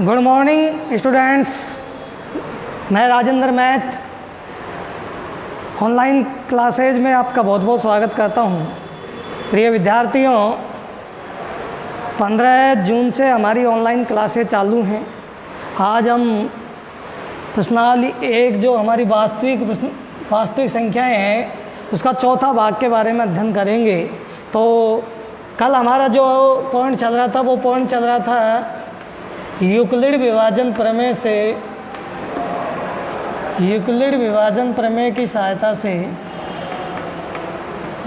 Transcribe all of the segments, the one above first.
Good morning students, मैं Rajendra math online classes में आपका बहुत बहुत स्वागत करता हूं। प्रिय विद्यार्थियों, 15 जून से हमारी ऑनलाइन क्लासेज चालू हैं। आज हम प्रश्नावली एक जो हमारी वास्तविक संख्याएं हैं उसका चौथा भाग के बारे में अध्ययन करेंगे। तो कल हमारा जो पॉइंट चल रहा था वो पॉइंट चल रहा था यूक्लिड विभाजन प्रमेय से, यूक्लिड विभाजन प्रमेय की सहायता से,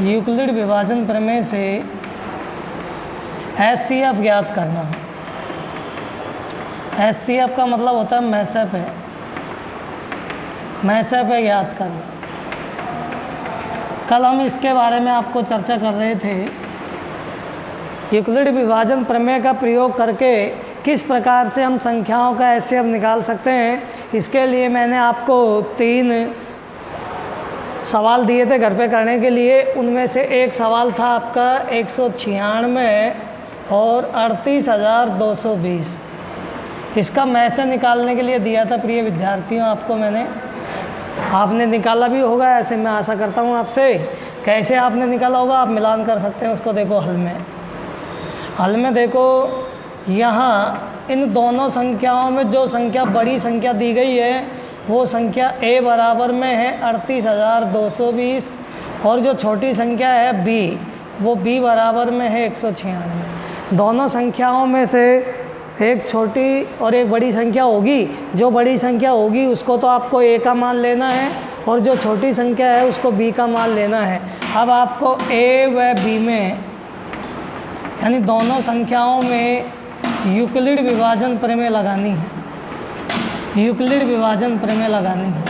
यूक्लिड विभाजन प्रमेय से एचसीएफ ज्ञात करना। एचसीएफ का मतलब होता है मैसेप है, मैसेप है ज्ञात करना। कल हम इसके बारे में आपको चर्चा कर रहे थे। यूक्लिड विभाजन प्रमेय का प्रयोग करके किस प्रकार से हम संख्याओं का एचसीएफ निकाल सकते हैं, इसके लिए मैंने आपको 3 सवाल दिए थे घर पे करने के लिए। उनमें से एक सवाल था आपका 196 और 38,220। इसका मैसेज निकालने के लिए दिया था प्रिय विद्यार्थियों आपको मैंने। आपने निकाला भी होगा, ऐसे मैं आशा करता हूँ आपसे। कैसे आपने निकाला होगा आप मिलान कर सकते हैं उसको। देखो हल में देखो, यहाँ इन दोनों संख्याओं में जो संख्या बड़ी संख्या दी गई है वो संख्या a बराबर में है 38,220 और जो छोटी संख्या है b, वो b बराबर में है 196। दोनों संख्याओं में से एक छोटी और एक बड़ी संख्या होगी। जो बड़ी संख्या होगी उसको तो आपको a का मान लेना है और जो छोटी संख्या है उसको b का मान लेना है। अब आपको a व b में, यानी दोनों संख्याओं में यूक्लिड विभाजन प्रमेय लगानी है। यूक्लिड विभाजन प्रमेय लगानी है,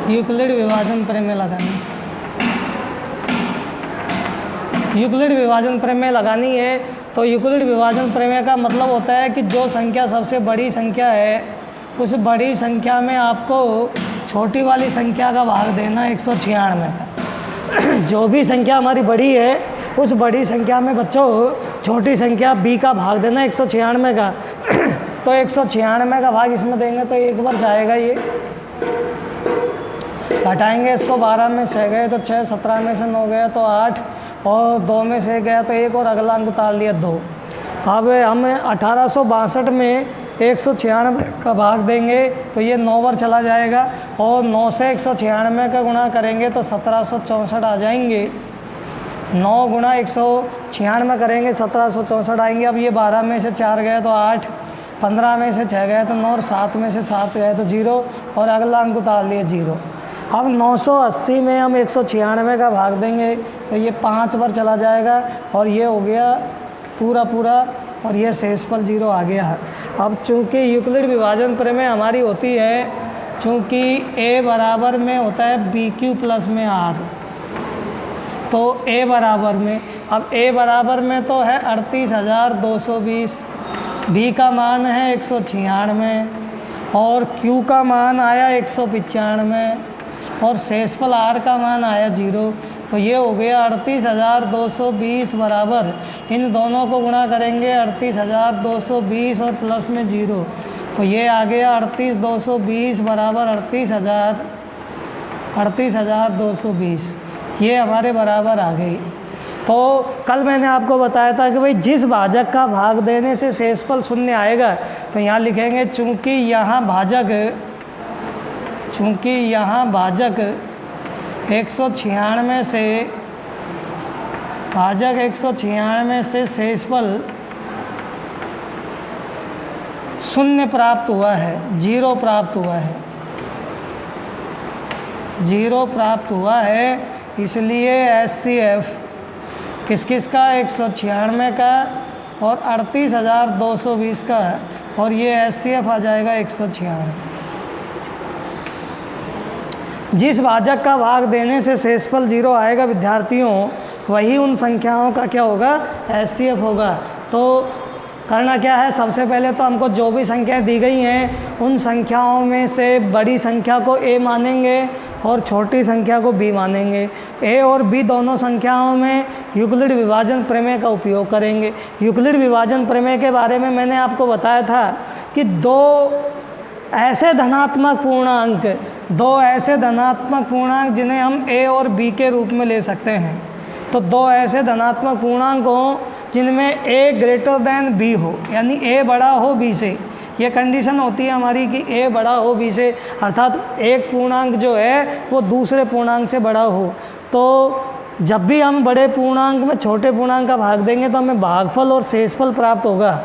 यूक्लिड विभाजन प्रमेय लगानी है, यूक्लिड विभाजन प्रमेय लगानी है। तो यूक्लिड विभाजन प्रमेय का मतलब होता है कि जो संख्या सबसे बड़ी संख्या है उस बड़ी संख्या में आपको छोटी वाली संख्या का भाग देना 196 का। जो भी संख्या हमारी बड़ी है उस बड़ी संख्या में बच्चों छोटी संख्या b का भाग देना 196 का। तो 196 का भाग इसमें देंगे तो एक बार जाएगा, ये घटाएंगे इसको। 12 में 6 गए तो 6, 17 में से 9 गया तो 8 और 2 में से गया तो 1 और अगला अंक उतार लिया 2। अब हम 1862 में 196 का भाग देंगे तो ये 9 बार चला जाएगा और 9 से 196 का गुणा करेंगे तो 1764 आ जाएंगे। 9 गुणा 196 करेंगे 1764 आएंगे। अब ये 12 में से 4 गए तो 8, 15 में से 6 गए तो 9 और 7 में से 7 गए तो 0 और अगला अंक उतार लिए 0। अब 980 में हम 196 का भाग देंगे तो ये 5 बार चला जाएगा और ये हो गया पूरा और ये शेषफल 0 आ गया। अब चूँकि यूक्लिड विभाजन प्रमेय हमारी होती है, चूँकि a बराबर में होता है BQ प्लस में R, तो a बराबर में, अब a बराबर में तो है 38,220, b का मान है 196 और q का मान आया 195 और शेषफल r का मान आया 0। तो ये हो गया 38,220 बराबर, इन दोनों को गुणा करेंगे 38,220 और प्लस में 0, तो ये आ गया 38,220 बराबर 38,220। ये हमारे बराबर आ गई। तो कल मैंने आपको बताया था कि भाई जिस भाजक का भाग देने से शेषफल 0 आएगा तो यहाँ लिखेंगे चूँकि यहाँ भाजक 196 से शेषफल 0 प्राप्त हुआ है, 0 प्राप्त हुआ है, 0 प्राप्त हुआ है। इसलिए एचसीएफ किस किस का 196 का और 38,220 का, और ये एचसीएफ आ जाएगा 196। जिस भाजक का भाग देने से शेषफल 0 आएगा विद्यार्थियों, वही उन संख्याओं का क्या होगा, एचसीएफ होगा। तो करना क्या है, सबसे पहले तो हमको जो भी संख्याएं दी गई हैं उन संख्याओं में से बड़ी संख्या को a मानेंगे और छोटी संख्या को b मानेंगे। a और b दोनों संख्याओं में यूक्लिड विभाजन प्रमेय का उपयोग करेंगे। यूक्लिड विभाजन प्रमेय के बारे में मैंने आपको बताया था कि दो ऐसे धनात्मक पूर्णांक जिन्हें हम a और b के रूप में ले सकते हैं। तो दो ऐसे धनात्मक पूर्णांक हों जिनमें a ग्रेटर देन b हो, यानी a बड़ा हो b से। ये कंडीशन होती है हमारी कि a बड़ा हो b से, अर्थात एक पूर्णांक जो है वो दूसरे पूर्णांक से बड़ा हो। तो जब भी हम बड़े पूर्णांक में छोटे पूर्णांक का भाग देंगे तो हमें भागफल और शेषफल प्राप्त होगा,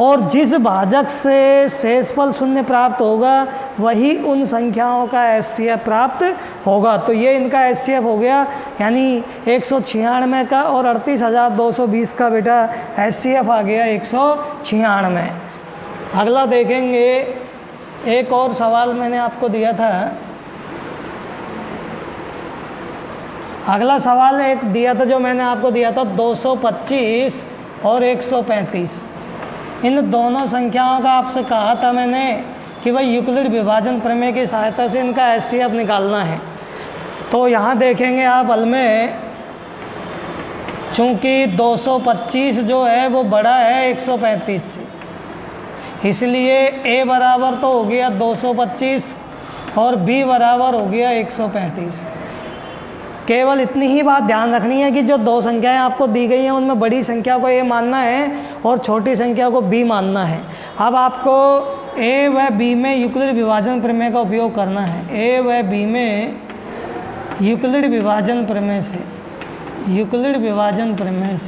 और जिस भाजक से शेषफल शून्य प्राप्त होगा वही उन संख्याओं का एचसीएफ प्राप्त होगा। तो ये इनका एचसीएफ हो गया, यानी 196 का और 38,220 का बेटा एचसीएफ आ गया 196। अगला देखेंगे, एक और सवाल मैंने आपको दिया था। अगला सवाल एक दिया था जो मैंने आपको दिया था 225 और 135। इन दोनों संख्याओं का आपसे कहा था मैंने कि भाई यूक्लिड विभाजन प्रमेय की सहायता से इनका एचसीएफ निकालना है। तो यहाँ देखेंगे आप हल में, चूँकि 225 जो है वो बड़ा है 135 से, इसलिए a बराबर तो हो गया 225 और b बराबर हो गया 135। केवल इतनी ही बात ध्यान रखनी है कि जो दो संख्याएं आपको दी गई हैं उनमें बड़ी संख्या को a मानना है और छोटी संख्या को b मानना है। अब आपको a व b में यूक्लिड विभाजन प्रमेय का उपयोग करना है। a व b में यूक्लिड विभाजन प्रमेय से यूक्लिड विभाजन प्रमेय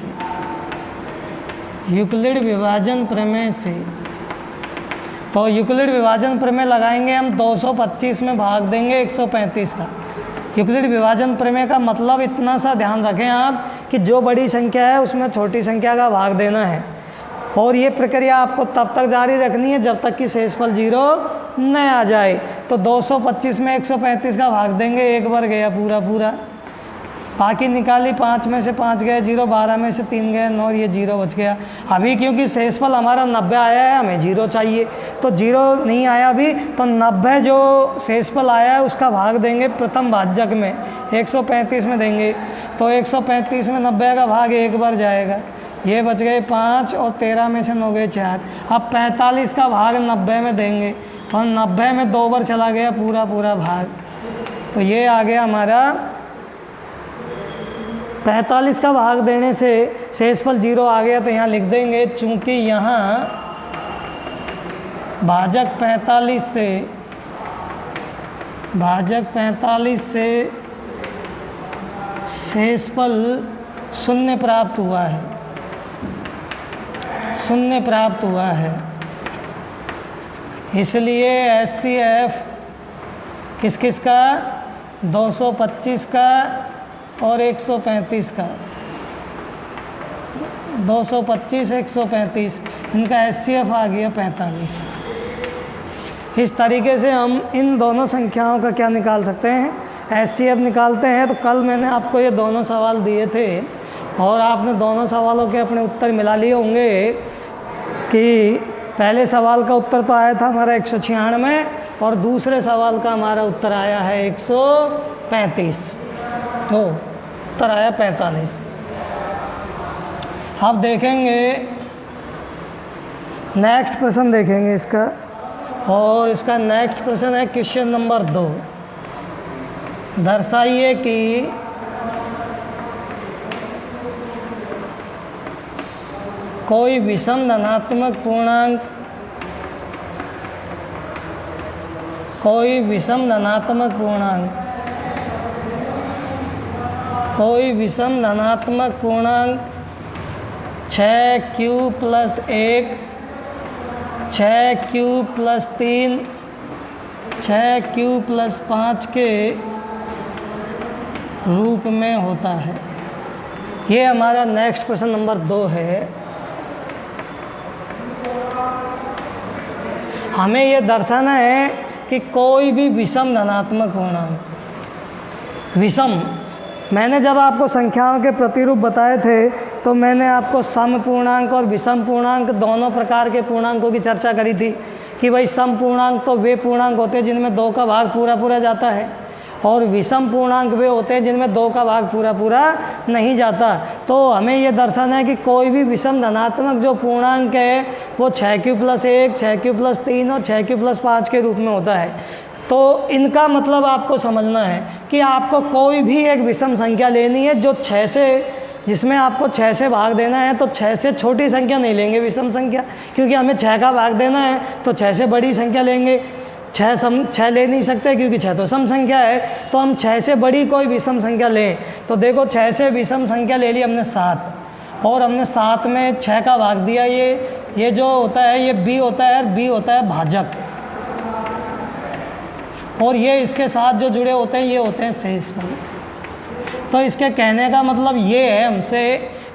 से तो यूक्लिड विभाजन प्रमेय लगाएंगे हम, 225 में भाग देंगे 135 का। यूक्लिड विभाजन प्रमेय का मतलब इतना सा ध्यान रखें आप कि जो बड़ी संख्या है उसमें छोटी संख्या का भाग देना है, और ये प्रक्रिया आपको तब तक जारी रखनी है जब तक कि शेषफल 0 न आ जाए। तो 225 में 135 का भाग देंगे, एक बार गया पूरा, बाकी निकाली, 5 में से 5 गए 0, 12 में से 3 गए 9, ये 0 बच गया। अभी क्योंकि शेषफल हमारा 90 आया है, हमें 0 चाहिए, तो 0 नहीं आया अभी, तो 90 जो शेषफल आया है उसका भाग देंगे प्रथम भाजक में, 135 में देंगे। तो 135 में 90 का भाग एक बार जाएगा, ये बच गए 5 और 13 में से 9 गए 4। अब 45 का भाग 90 में देंगे और 90 में 2 बार चला गया पूरा भाग, तो ये आ गया हमारा 45 का भाग देने से शेषफल 0 आ गया। तो यहाँ लिख देंगे, चूँकि यहाँ भाजक 45 से शेषफल शून्य प्राप्त हुआ है, इसलिए एचसीएफ किस का, 225 का और 135 का, 225 135, इनका एचसीएफ आ गया 45। इस तरीके से हम इन दोनों संख्याओं का क्या निकाल सकते हैं, एचसीएफ निकालते हैं। तो कल मैंने आपको ये दोनों सवाल दिए थे और आपने दोनों सवालों के अपने उत्तर मिला लिए होंगे कि पहले सवाल का उत्तर तो आया था हमारा 196 और दूसरे सवाल का हमारा उत्तर आया है 135, तो उत्तर आया 45। अब देखेंगे नेक्स्ट प्रश्न देखेंगे इसका, और इसका नेक्स्ट प्रश्न है क्वेश्चन नंबर 2। दर्शाइए कि कोई विषम धनात्मक पूर्णांक कोई विषम धनात्मक पूर्णांक 6q + 1, 6q + 3, 6q + 5 के रूप में होता है। ये हमारा नेक्स्ट प्रश्न नंबर 2 है। हमें ये दर्शाना है कि कोई भी विषम धनात्मक पूर्णांक, विषम, मैंने जब आपको संख्याओं के प्रतिरूप बताए थे तो मैंने आपको सम पूर्णांक और विषम पूर्णांक दोनों प्रकार के पूर्णांकों की चर्चा करी थी कि भाई सम पूर्णांक तो वे पूर्णांक होते हैं जिनमें 2 का भाग पूरा पूरा जाता है, और विषम पूर्णांक वे होते हैं जिनमें 2 का भाग पूरा पूरा नहीं जाता। तो हमें ये दर्शाना है कि कोई भी विषम धनात्मक जो पूर्णांक है वो 6q+1, 6q+3 और 6q+5 के रूप में होता है। तो इनका मतलब आपको समझना है कि आपको कोई भी एक विषम संख्या लेनी है जो 6 से, जिसमें आपको 6 से भाग देना है, तो 6 से छोटी संख्या नहीं लेंगे विषम संख्या, क्योंकि हमें 6 का भाग देना है तो 6 से बड़ी संख्या लेंगे। 6 ले नहीं सकते क्योंकि 6 तो सम संख्या है, तो हम 6 से बड़ी कोई विषम संख्या लें। तो देखो 6 से विषम संख्या ले ली हमने 7, और हमने 7 में 6 का भाग दिया। ये जो होता है ये b होता है, और b होता है भाजक, और ये इसके साथ जो जुड़े होते हैं ये होते हैं शेषफल। तो इसके कहने का मतलब ये है हमसे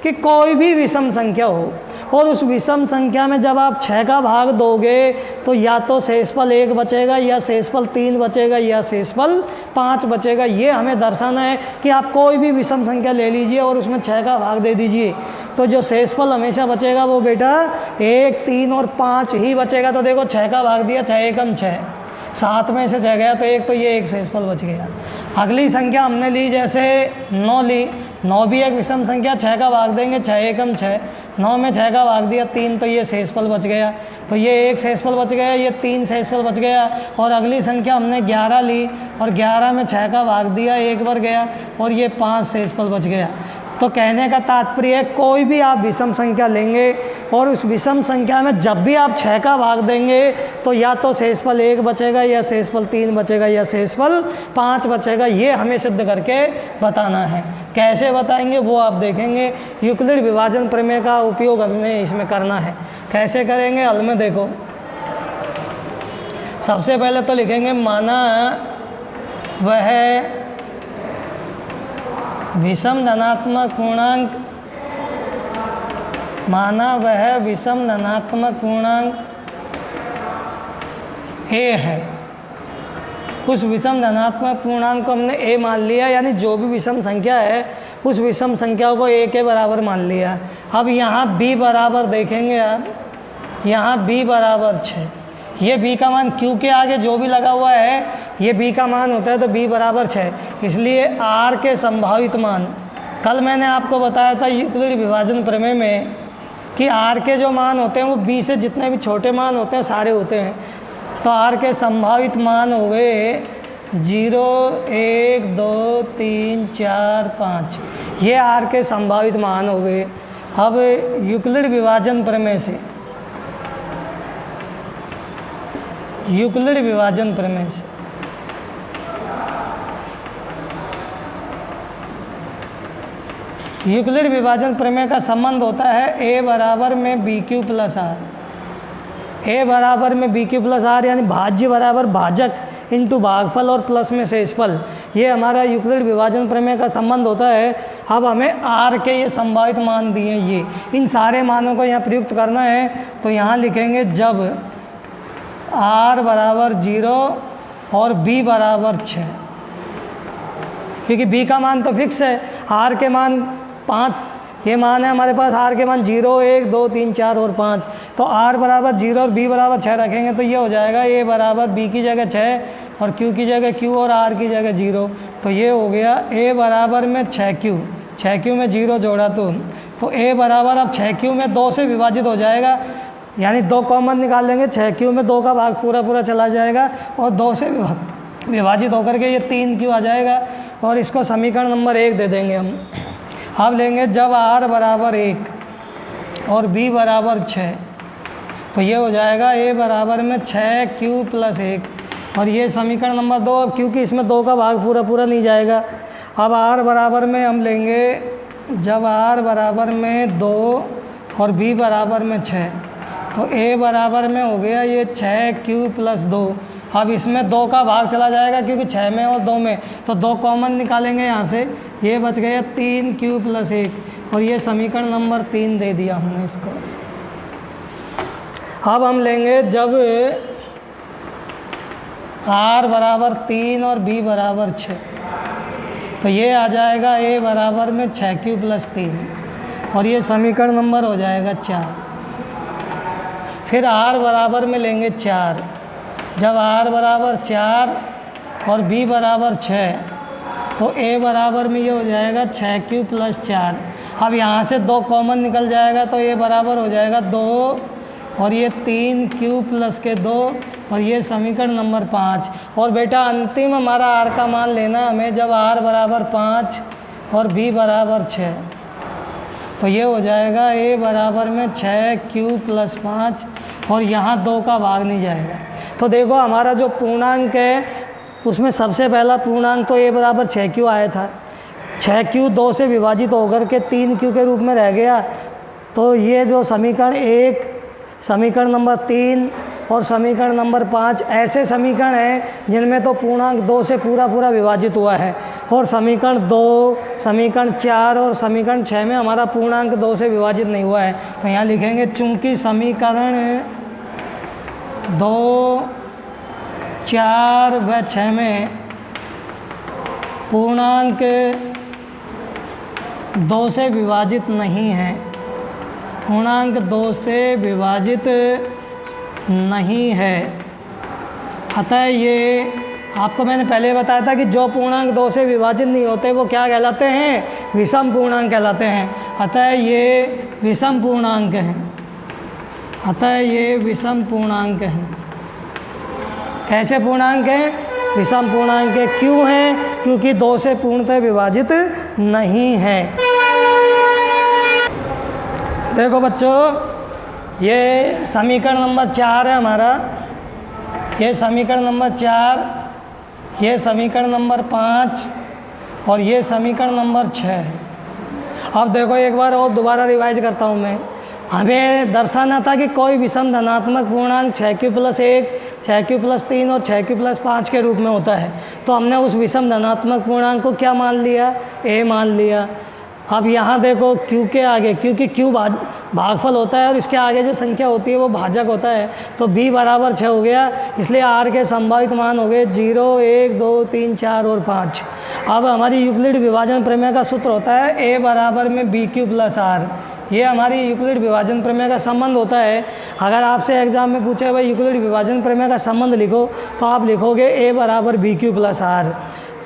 कि कोई भी विषम संख्या हो और उस विषम संख्या में जब आप 6 का भाग दोगे तो या तो शेषफल 1 बचेगा, या शेषफल 3 बचेगा, या शेषफल 5 बचेगा। ये हमें दर्शाना है कि आप कोई भी विषम संख्या ले लीजिए और उसमें 6 का भाग दे दीजिए, तो जो शेषफल हमेशा बचेगा वो बेटा 1, 3 और 5 ही बचेगा। तो देखो 6 का भाग दिया, 6 एकम 6, 7 में से 6 गया तो 1, तो ये एक शेषफल बच गया। अगली संख्या हमने ली जैसे 9 ली, 9 भी एक विषम संख्या, 6 का भाग देंगे, 6 एकम 6, 9 में 6 का भाग दिया 3, तो ये शेषफल बच गया। तो ये एक शेषफल बच गया, ये 3 शेषफल बच गया। और अगली संख्या हमने 11 ली, और 11 में 6 का भाग दिया, 1 बार गया, और ये 5 शेषफल बच गया। तो कहने का तात्पर्य है कोई भी आप विषम संख्या लेंगे और उस विषम संख्या में जब भी आप 6 का भाग देंगे तो या तो शेषफल 1 बचेगा, या शेषफल 3 बचेगा, या शेषफल 5 बचेगा। ये हमें सिद्ध करके बताना है। कैसे बताएंगे वो आप देखेंगे। यूक्लिड विभाजन प्रमेय का उपयोग हमें इसमें करना है। कैसे करेंगे, हल में देखो। सबसे पहले तो लिखेंगे माना वह विषम धनात्मक पूर्णांक, माना वह विषम धनात्मक पूर्णांक a है। उस विषम धनात्मक पूर्णांक को हमने a मान लिया, यानी जो भी विषम संख्या है उस विषम संख्या को a के बराबर मान लिया। अब यहाँ b बराबर देखेंगे आप, यहाँ b बराबर 6, ये b का मान q के आगे जो भी लगा हुआ है ये b का मान होता है, तो b बराबर 6। इसलिए r के संभावित मान, कल मैंने आपको बताया था यूक्लिड विभाजन प्रमेय में कि r के जो मान होते हैं वो b से जितने भी छोटे मान होते हैं सारे होते हैं। तो r के संभावित मान हो गए 0, 1, 2, 3, 4, 5, ये r के संभावित मान हो गए। अब यूक्लिड विभाजन प्रमेय से, यूक्लिड विभाजन प्रमेय से यूक्लिड विभाजन प्रमेय का संबंध होता है a बराबर में BQ प्लस R, a बराबर में BQ प्लस R, यानी भाज्य बराबर भाजक इंटू भागफल और प्लस में शेषफल। ये हमारा यूक्लिड विभाजन प्रमेय का संबंध होता है। अब हमें R के ये संभावित मान दिए, ये इन सारे मानों को यहाँ प्रयुक्त करना है। तो यहाँ लिखेंगे जब R बराबर 0 और B बराबर 6, क्योंकि B का मान तो फिक्स है, R के मान 5, ये मान है हमारे पास, R के मान 0, 1, 2, 3, 4 और 5। तो R बराबर 0 और B बराबर 6 रखेंगे तो ये हो जाएगा A बराबर B की जगह 6 और Q की जगह Q और R की जगह 0। तो ये हो गया A बराबर में 6Q, 6Q में 0 जोड़ा तो A बराबर अब 6Q में 2 से विभाजित हो जाएगा, यानी 2 कॉमन निकाल लेंगे, 6Q में 2 का भाग पूरा पूरा चला जाएगा और 2 से विभाजित होकर के ये 3Q आ जाएगा। और इसको समीकरण नंबर 1 दे देंगे हम। अब लेंगे जब R बराबर 1 और B बराबर 6, तो ये हो जाएगा A बराबर में 6Q प्लस 1, और ये समीकरण नंबर 2। अब क्योंकि इसमें 2 का भाग पूरा पूरा नहीं जाएगा, अब R बराबर में हम लेंगे जब R बराबर में 2 और B बराबर में 6, तो A बराबर में हो गया ये 6Q प्लस 2। अब इसमें 2 का भाग चला जाएगा क्योंकि 6 में और 2 में, तो 2 कॉमन निकालेंगे यहाँ से, ये बच गया 3Q प्लस 1, और ये समीकरण नंबर 3 दे दिया हमने इसको। अब हम लेंगे जब R बराबर 3 और B बराबर 6, तो ये आ जाएगा A बराबर में 6Q प्लस 3। और ये समीकरण नंबर हो जाएगा 4। फिर r बराबर में लेंगे 4। जब r बराबर 4 और b बराबर 6 तो a बराबर में ये हो जाएगा 6q + 4। अब यहाँ से 2 कॉमन निकल जाएगा तो a बराबर हो जाएगा 2 और ये 3q + 2 और ये समीकरण नंबर 5। और बेटा अंतिम हमारा r का मान लेना हमें जब r बराबर 5 और b बराबर 6 तो ये हो जाएगा a बराबर में 6q + 5 और यहाँ 2 का भाग नहीं जाएगा। तो देखो हमारा जो पूर्णांक है उसमें सबसे पहला पूर्णांक तो a बराबर 6q आया था। 6q 2 से विभाजित होकर के 3q के रूप में रह गया। तो ये जो समीकरण 1, समीकरण नंबर 3 और समीकरण नंबर 5 ऐसे समीकरण हैं जिनमें तो पूर्णांक 2 से पूरा विभाजित हुआ है। और समीकरण 2, समीकरण 4 और समीकरण 6 में हमारा पूर्णांक 2 से विभाजित नहीं हुआ है। तो यहाँ लिखेंगे चूंकि समीकरण 2, 4 व 6 में पूर्णांक 2 से विभाजित नहीं है, पूर्णांक 2 से विभाजित नहीं है, अतः ये आपको मैंने पहले बताया था कि जो पूर्णांक 2 से विभाजित नहीं होते वो क्या कहलाते हैं? विषम पूर्णांक कहलाते हैं। अतः ये विषम पूर्णांक हैं, अतः ये विषम पूर्णांक हैं। कैसे पूर्णांक हैं? विषम पूर्णांक है। क्यों हैं? क्योंकि 2 से पूर्णतः विभाजित नहीं है। देखो बच्चों, ये समीकरण नंबर 4 है हमारा, ये समीकरण नंबर 4, ये समीकरण नंबर 5 और ये समीकरण नंबर 6 है। अब देखो एक बार और दोबारा रिवाइज करता हूँ मैं। हमें दर्शाना था कि कोई विषम धनात्मक पूर्णांक 6q + 1, 6q + 3 और 6q + 5 के रूप में होता है। तो हमने उस विषम धनात्मक पूर्णांक को क्या मान लिया? a मान लिया। अब यहाँ देखो q के आगे, क्योंकि q भागफल होता है और इसके आगे जो संख्या होती है वो भाजक होता है, तो b बराबर 6 हो गया। इसलिए r के संभावित मान हो गए 0, 1, 2, 3, 4 और 5। अब हमारी यूक्लिड विभाजन प्रमेय का सूत्र होता है a बराबर में bq + r। ये हमारी यूक्लिड विभाजन प्रमेय का संबंध होता है। अगर आपसे एग्जाम में पूछे भाई यूक्लिड विभाजन प्रमेय का संबंध लिखो तो आप लिखोगे a बराबर bq + r।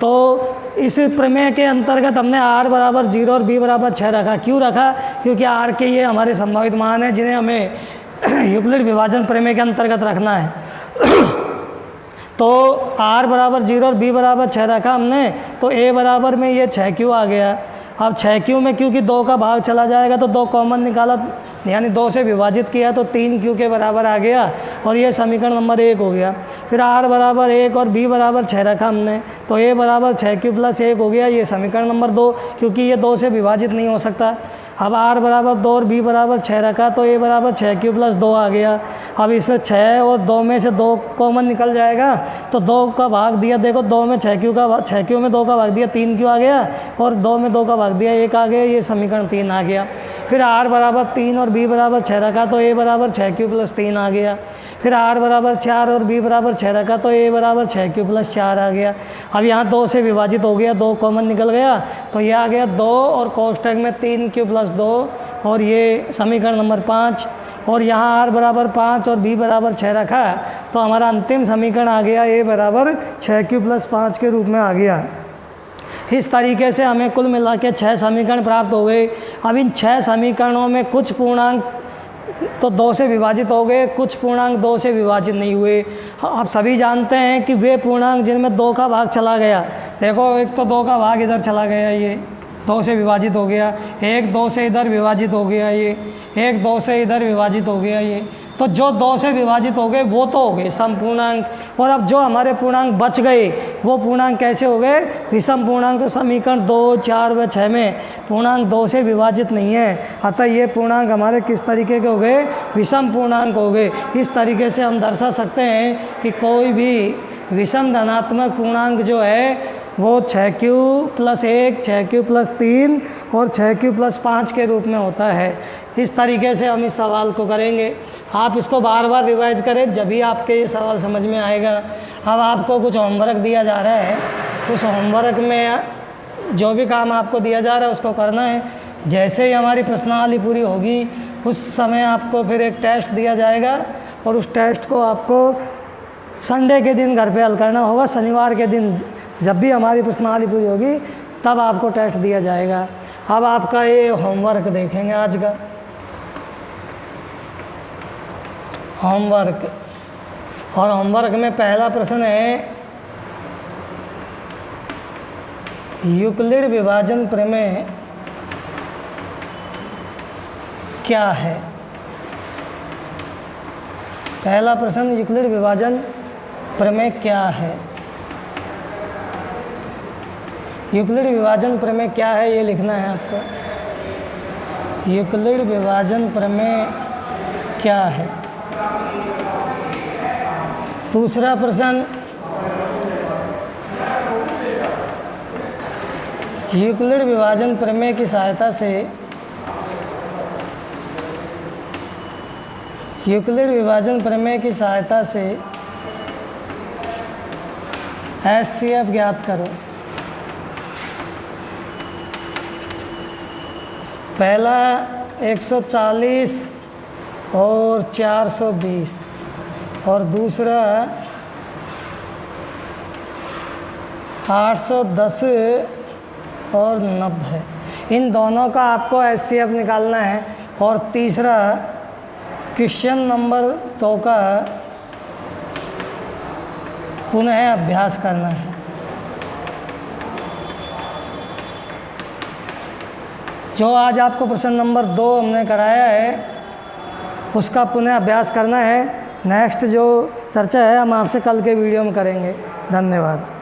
तो इस प्रमेय के अंतर्गत हमने r बराबर 0 और b बराबर 6 रखा। क्यों रखा? क्योंकि r के ये हमारे संभावित मान हैं जिन्हें हमें यूक्लिड विभाजन प्रमेय के अंतर्गत रखना है। तो r बराबर 0 और b बराबर 6 रखा हमने, तो a बराबर में ये 6q आ गया। अब 6q में क्योंकि 2 का भाग चला जाएगा तो 2 कॉमन निकाला, यानी 2 से विभाजित किया तो 3q के बराबर आ गया और ये समीकरण नंबर 1 हो गया। फिर r बराबर 1 और b बराबर 6 रखा हमने, तो a बराबर 6q + 1 हो गया। ये समीकरण नंबर 2, क्योंकि ये 2 से विभाजित नहीं हो सकता। अब r बराबर 2 और b बराबर 6 रखा, तो a बराबर 6q + 2 आ गया। अब इसमें 6 और 2 में से 2 कॉमन निकल जाएगा, तो 2 का भाग दिया, देखो 2 में 6q में 2 का भाग दिया 3q आ गया और 2 में 2 का भाग दिया 1 आ गया। ये समीकरण 3 आ गया। फिर r बराबर 3 और b बराबर 6 रखा, तो a बराबर 6q + 3 आ गया। फिर r बराबर 4 और b बराबर 6 रखा, तो a बराबर 6q + 4 आ गया। अब यहाँ 2 से विभाजित हो गया, 2 कॉमन निकल गया, तो ये आ गया 2 और कोष्ठक में 3q + 2 और ये समीकरण नंबर 5। और यहाँ r बराबर 5 और b बराबर 6 रखा, तो हमारा अंतिम समीकरण आ गया a बराबर 6q + 5 के रूप में आ गया। इस तरीके से हमें कुल मिला के 6 समीकरण प्राप्त हो गए। अब इन 6 समीकरणों में कुछ पूर्णांक तो 2 से विभाजित हो गए, कुछ पूर्णांक 2 से विभाजित नहीं हुए। आप सभी जानते हैं कि वे पूर्णांक जिनमें 2 का भाग चला गया, देखो एक तो 2 का भाग इधर चला गया, ये 2 से विभाजित हो गया, एक 2 से इधर विभाजित हो गया, ये एक 2 से इधर विभाजित हो गया, ये तो जो 2 से विभाजित हो गए वो तो हो गए सम पूर्णांक। और अब जो हमारे पूर्णांक बच गए वो पूर्णांक कैसे हो गए? विषम पूर्णांक। तो समीकरण 2, 4 व 6 में पूर्णांक 2 से विभाजित नहीं है, अतः ये पूर्णांक हमारे किस तरीके के हो गए? विषम पूर्णांक हो गए। इस तरीके से हम दर्शा सकते हैं कि कोई भी विषम धनात्मक पूर्णांक जो है वो 6q + 1, 6q + 3 और 6q + 5 के रूप में होता है। इस तरीके से हम इस सवाल को करेंगे। आप इसको बार बार रिवाइज करें, जब भी आपके ये सवाल समझ में आएगा। अब आपको कुछ होमवर्क दिया जा रहा है, उस होमवर्क में जो भी काम आपको दिया जा रहा है उसको करना है। जैसे ही हमारी प्रश्नावली पूरी होगी उस समय आपको फिर एक टेस्ट दिया जाएगा और उस टेस्ट को आपको संडे के दिन घर पे हल करना होगा। शनिवार के दिन जब भी हमारी प्रश्नावली पूरी होगी तब आपको टेस्ट दिया जाएगा। अब आपका ये होमवर्क देखेंगे आज का होमवर्क, और होमवर्क में पहला प्रश्न है यूक्लिड विभाजन प्रमेय क्या है। पहला प्रश्न यूक्लिड विभाजन प्रमेय क्या है। यूक्लिड विभाजन प्रमेय क्या है ये लिखना है आपको। यूक्लिड विभाजन प्रमेय क्या है। दूसरा प्रश्न यूक्लिड विभाजन प्रमेय की सहायता से यूक्लिड विभाजन प्रमेय की सहायता से HCF ज्ञात करो। पहला 140 और 420 और दूसरा 810 और 90। इन दोनों का आपको HCF निकालना है। और तीसरा क्वेश्चन नंबर 2 का पुनः अभ्यास करना है। जो आज आपको प्रश्न नंबर 2 हमने कराया है उसका पुनः अभ्यास करना है। नेक्स्ट जो चर्चा है हम आपसे कल के वीडियो में करेंगे। धन्यवाद।